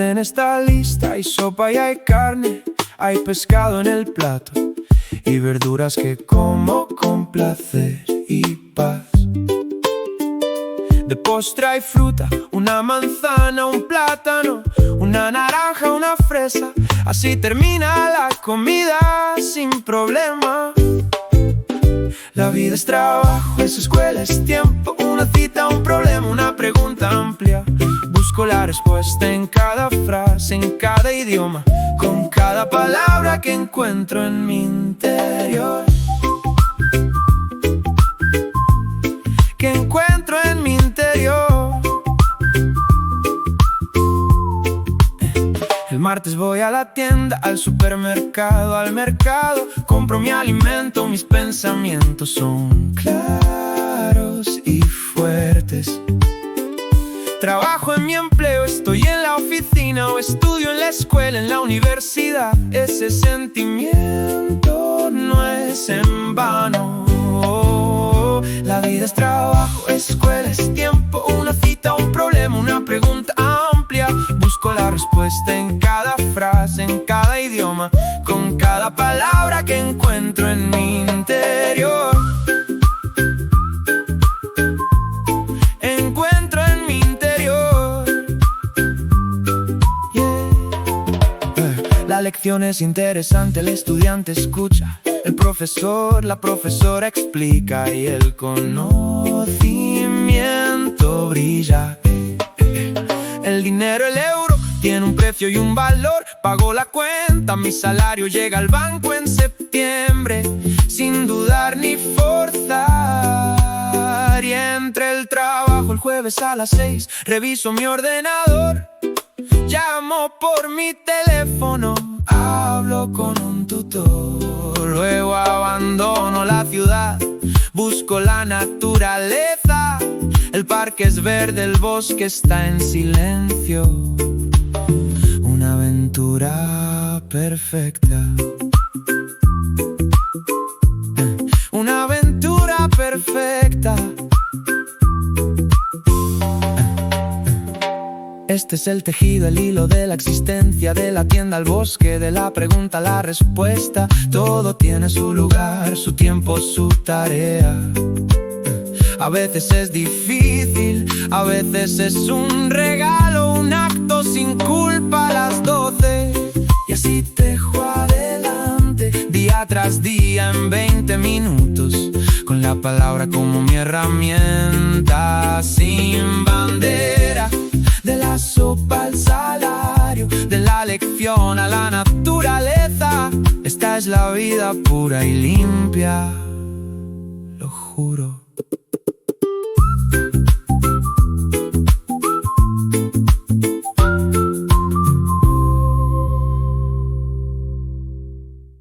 cena está lista, hay sopa y hay carne, hay pescado en el plato y verduras que como con placer y paz. De postre hay fruta, una manzana, un plátano, una naranja, una fresa. Así termina la comida sin problema. La vida es trabajo, es escuela, es tiempo, una cita, un problema, una pregunta amplia. Busco la respuesta en cada frase, en cada idioma, con cada palabra que encuentro en mi interior. Que encuentro en mi interior. El martes voy a la tienda, al supermercado, al mercado. Compro mi alimento, mis pensamientos son claros y fuertes. Trabajo en mi empleo, estoy en la oficina o estudio en la escuela, en la universidad. Ese sentimiento no es en vano. La vida es trabajo, es escuela, es tiempo, una cita, un problema, una pregunta amplia. Busco la respuesta en cada frase, en cada idioma, con cada palabra que encuentro en mi interior. Encuentro en mi interior. La lección es interesante, el estudiante escucha, el profesor, la profesora explica y el conocimiento brilla. El dinero, el euro, tiene un precio y un valor. Pago la cuenta, mi salario llega al banco en septiembre, sin dudar ni forzar. Y entre el trabajo el jueves a las 6, reviso mi ordenador. Llamo por mi teléfono, hablo con un tutor. Luego abandono la ciudad, busco la naturaleza. El parque es verde, el bosque está en silencio. Una aventura perfecta. Una aventura perfecta. Este es el tejido, el hilo de la existencia, de la tienda al bosque, de la pregunta a la respuesta. Todo tiene su lugar, su tiempo, su tarea. A veces es difícil, a veces es un regalo, un acto sin culpa a las 12. Y así tejo adelante, día tras día en 20 minutos, con la palabra como mi herramienta, sin bandera. De la sopa al salario, de la lección a la naturaleza. Esta es la vida pura y limpia, lo juro.